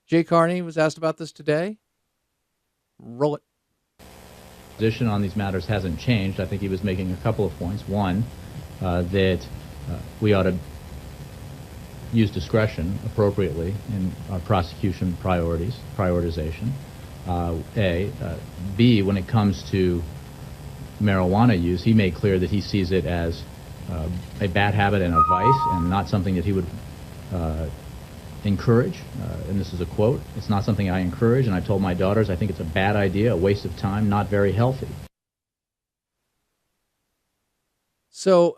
Jay Carney was asked about this today. Roll it. Position on these matters hasn't changed. I think he was making a couple of points. One, that we ought to use discretion appropriately in our prosecution prioritization. B, when it comes to marijuana use, he made clear that he sees it as a bad habit and a vice and not something that he would encourage. And this is a quote, "It's not something I encourage, and I told my daughters I think it's a bad idea, a waste of time, not very healthy." So,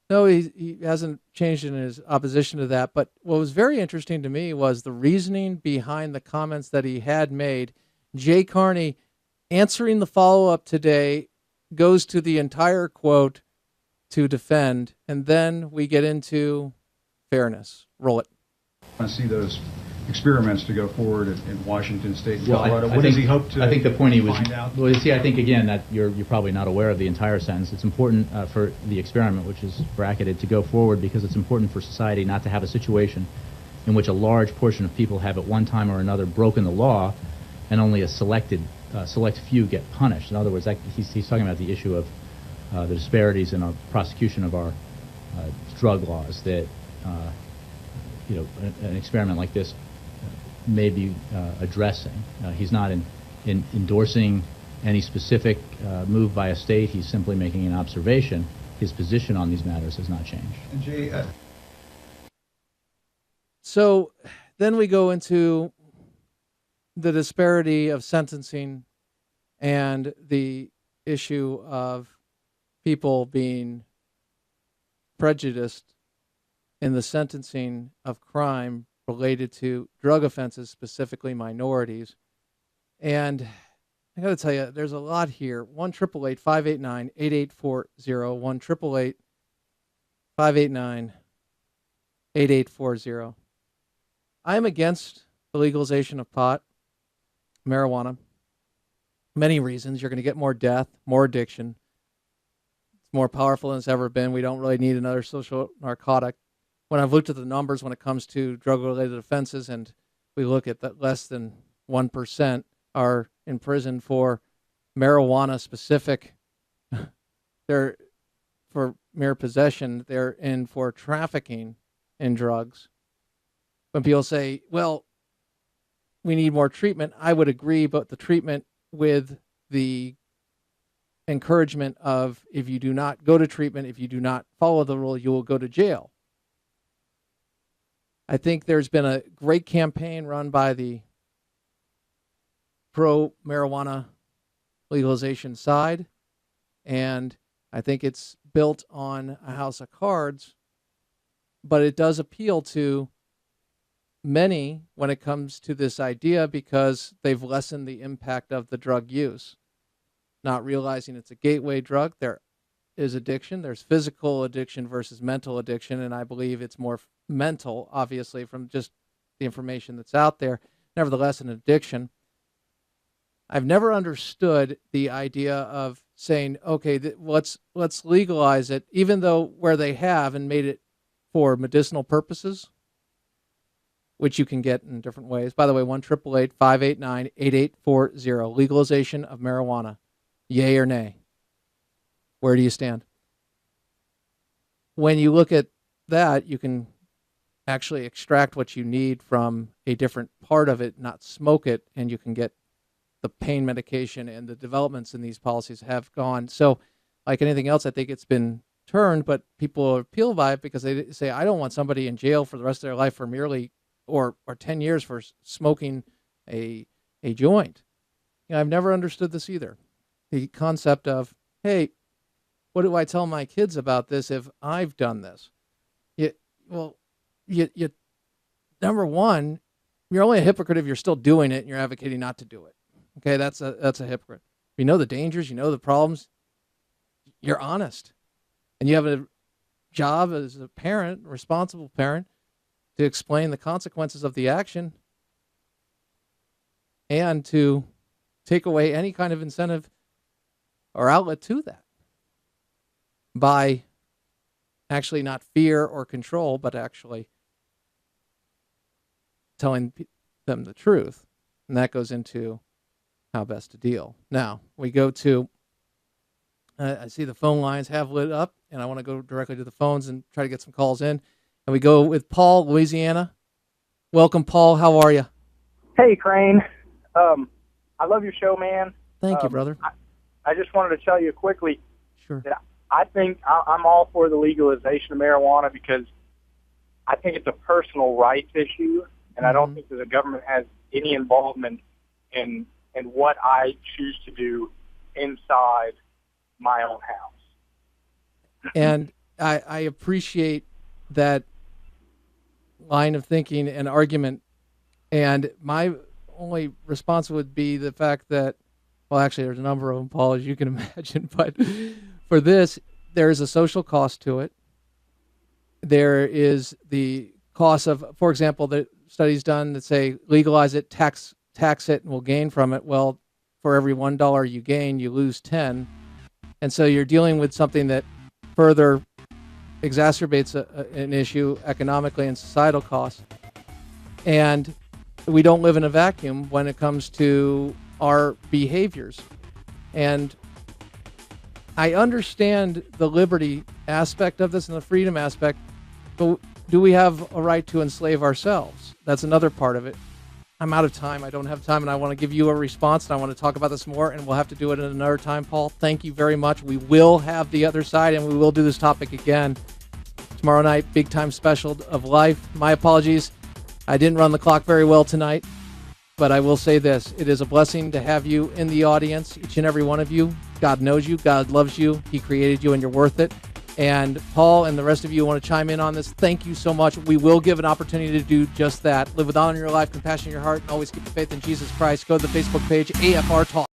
no, he hasn't changed in his opposition to that. But what was very interesting to me was the reasoning behind the comments that he had made. Jay Carney answering the follow-up today goes to the entire quote to defend, and then we get into fairness. Roll it. I see those experiments to go forward in Washington State and Well, Colorado. What does he hope to I think the point he was, find out? well, see, I think, again, that you're probably not aware of the entire sentence. It's important for the experiment, which is bracketed, to go forward because it's important for society not to have a situation in which a large portion of people have at one time or another broken the law and only a select few get punished. In other words, he's talking about the issue of the disparities in our prosecution of our drug laws that an experiment like this may be addressing. He's not endorsing any specific move by a state. He's simply making an observation. His position on these matters has not changed. And Jay, So then we go into the disparity of sentencing and the issue of people being prejudiced in the sentencing of crime related to drug offenses, specifically minorities. And I got to tell you, there's a lot here. 1-888-589-8840, 1-589-589-8840. I am against the legalization of pot, marijuana. Many reasons. You're going to get more death, more addiction. It's more powerful than it's ever been. We don't really need another social narcotic. When I've looked at the numbers when it comes to drug-related offenses, and we look at that less than 1% are in prison for marijuana-specific, they're for mere possession. They're in for trafficking in drugs. When people say, well, we need more treatment, I would agree, but the treatment with the encouragement of if you do not go to treatment, if you do not follow the rule, you will go to jail. I think there's been a great campaign run by the pro-marijuana legalization side, and I think it's built on a house of cards, but it does appeal to many when it comes to this idea because they've lessened the impact of the drug use, not realizing it's a gateway drug. There is addiction. There's physical addiction versus mental addiction, and I believe it's more mental, obviously, from just the information that's out there. Nevertheless, an addiction. I've never understood the idea of saying, okay, let's legalize it, even though where they have and made it for medicinal purposes, which you can get in different ways. By the way, 1-888-589-8840, legalization of marijuana, yay or nay? Where do you stand? When you look at that, you can actually extract what you need from a different part of it, not smoke it, and you can get the pain medication, and the developments in these policies have gone. So like anything else, I think it's been turned, but people are appealed by it because they say, I don't want somebody in jail for the rest of their life for merely or 10 years for smoking a joint. I've never understood this either. The concept of, hey, what do I tell my kids about this if I've done this? You number one, you're only a hypocrite if you're still doing it and you're advocating not to do it. Okay, that's a hypocrite. You know the dangers, you know the problems. You're honest, and you have a job as a parent, a responsible parent, to explain the consequences of the action and to take away any kind of incentive or outlet to that by actually not fear or control, but actually telling them the truth. And that goes into how best to deal. Now, we go to, I see the phone lines have lit up, and I want to go directly to the phones and try to get some calls in. And we go with Paul, Louisiana. Welcome, Paul. How are you? Hey, Crane. I love your show, man. Thank you, brother. I just wanted to tell you quickly Sure. that I think I'm all for the legalization of marijuana because I think it's a personal rights issue, and I don't think that the government has any involvement in what I choose to do inside my own house. And I appreciate that line of thinking and argument. And my only response would be the fact that, well, actually, there's a number of them, Paul, as you can imagine. But for this, there is a social cost to it. There is the cost of, for example, the studies done that say legalize it, tax it, and we'll gain from it. Well, for every $1 you gain, you lose 10. And so you're dealing with something that further exacerbates an issue economically and societal costs. And we don't live in a vacuum when it comes to our behaviors. And I understand the liberty aspect of this and the freedom aspect, but do we have a right to enslave ourselves? That's another part of it. I'm out of time. I don't have time, and I want to give you a response, and I want to talk about this more, and we'll have to do it at another time, Paul. Thank you very much. We will have the other side, and we will do this topic again tomorrow night, big time special of Life. My apologies. I didn't run the clock very well tonight, but I will say this. It is a blessing to have you in the audience, each and every one of you. God knows you. God loves you. He created you, and you're worth it. And Paul and the rest of you want to chime in on this, thank you so much. We will give an opportunity to do just that. Live with honor in your life, compassion in your heart, and always keep the faith in Jesus Christ. Go to the Facebook page, AFR Talk.